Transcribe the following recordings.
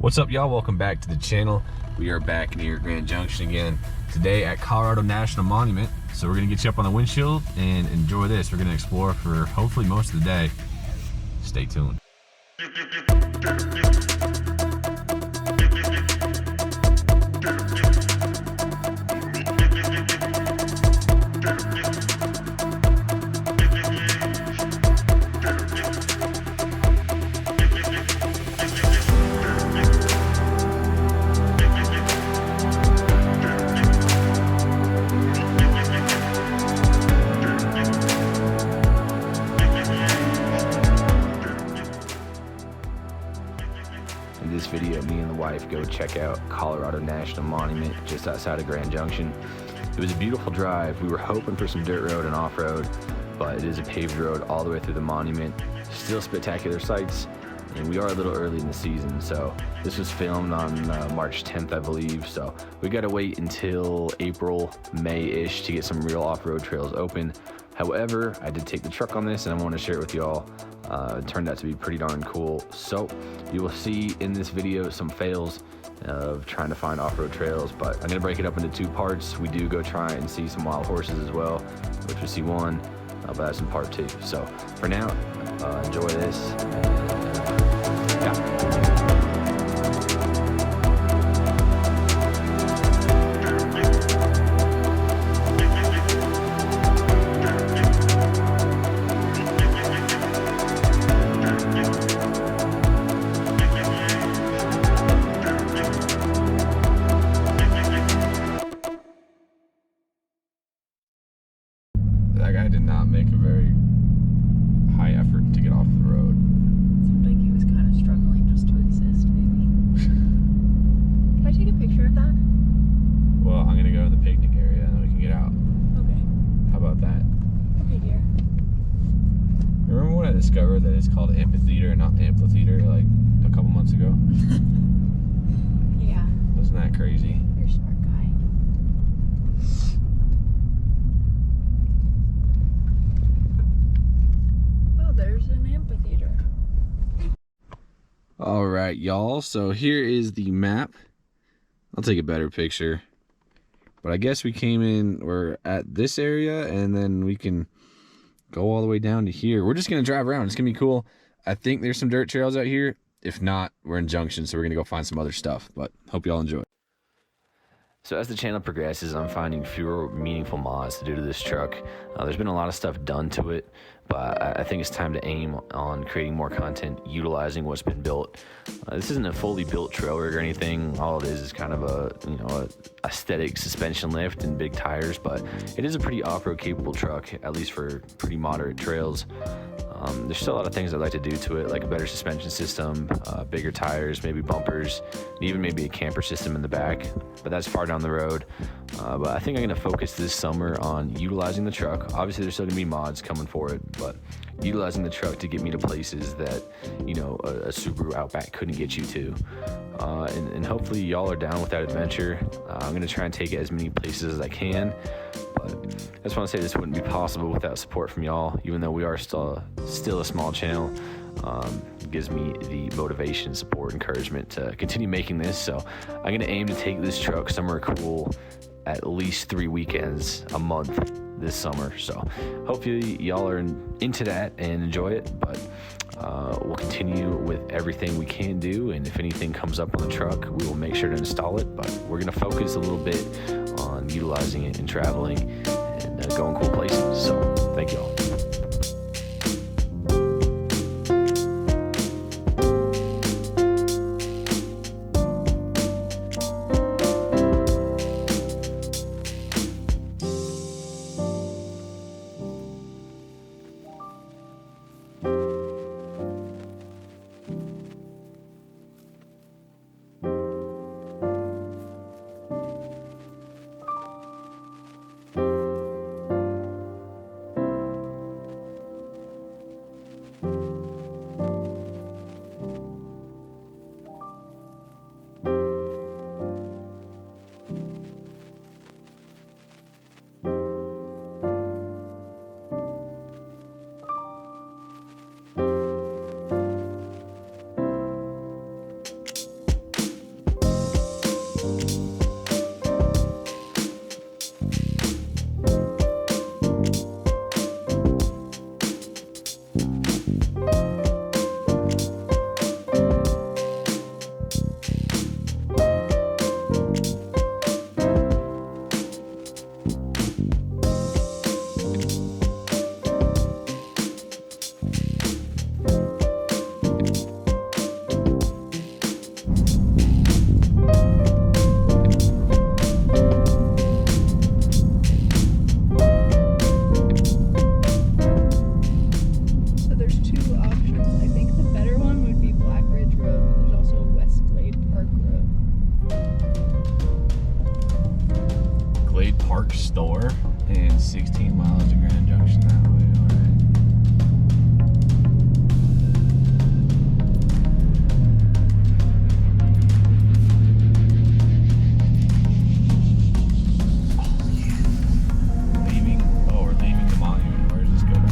What's up, y'all? Welcome back to the channel. We are back near Grand Junction again today at Colorado National Monument. So we're gonna get you up on the windshield and enjoy this. We're gonna explore for hopefully most of the day. Stay tuned. In this video, me and the wife go check out Colorado National Monument just outside of Grand Junction. It was a beautiful drive. We were hoping for some dirt road and off-road, but it is a paved road all the way through the monument. Still spectacular sights, and we are a little early in the season, so this was filmed on March 10th, I believe, so we gotta wait until April, May-ish to get some real off-road trails open. However, I did take the truck on this, and I want to share it with y'all. It turned out to be pretty darn cool. So you will see in this video some fails of trying to find off-road trails, but I'm gonna break it up into two parts. We do go try and see some wild horses as well, which we see one, but that's in part two. So for now, enjoy this. That guy did not make a very high effort to get off the road. Seemed like he was kind of struggling just to exist, maybe. Can I take a picture of that? Well, I'm gonna go to the picnic area and then we can get out. Okay. How about that? Okay, dear. Remember when I discovered that it's called amphitheater and not amphitheater like a couple months ago? Yeah. Wasn't that crazy? You're a smart guy. Oh, there's an amphitheater. All right, y'all. So here is the map. I'll take a better picture. But I guess we came in, we're at this area, and then we can go all the way down to here. We're just going to drive around. It's going to be cool. I think there's some dirt trails out here. If not, we're in Junction, so we're going to go find some other stuff. But hope y'all enjoy. So as the channel progresses, I'm finding fewer meaningful mods to do to this truck. There's been a lot of stuff done to it, but I think it's time to aim on creating more content utilizing what's been built. This isn't a fully built trail rig or anything. All it is kind of a aesthetic suspension lift and big tires, but it is a pretty off-road capable truck, at least for pretty moderate trails. There's still a lot of things I'd like to do to it, like a better suspension system, bigger tires, maybe bumpers, and even maybe a camper system in the back, but that's far down the road. But I think I'm going to focus this summer on utilizing the truck. Obviously, there's still going to be mods coming for it, but utilizing the truck to get me to places that, a Subaru Outback couldn't get you to. And hopefully y'all are down with that adventure. I'm going to try and take it as many places as I can. But I just want to say this wouldn't be possible without support from y'all, even though we are still a small channel. It gives me the motivation, support, encouragement to continue making this. So I'm going to aim to take this truck somewhere cool at least 3 weekends a month this summer. So hopefully y'all are into that and enjoy it. But we'll continue with everything we can do, and if anything comes up on the truck, we will make sure to install it. But we're going to focus a little bit on utilizing it and traveling and going cool places. So thank y'all. 16 miles to Grand Junction that way. We're leaving the monument. Where does this go down?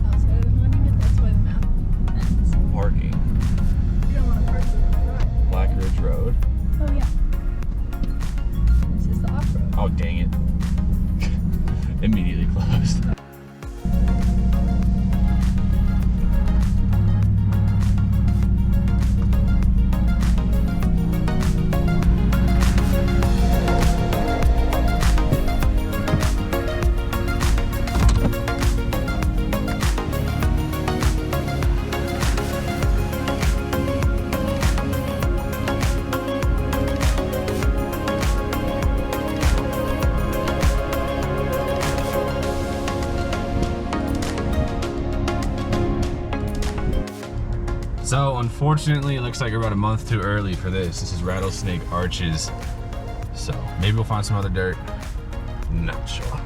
Outside of the monument, that's why the map ends. Parking. You don't want to park with the road. Black Ridge Road. Oh, yeah. This is the off-road. Oh, dang it. Immediately closed. So unfortunately, it looks like we're about a month too early for this. This is Rattlesnake Arches. So maybe we'll find some other dirt. Not sure.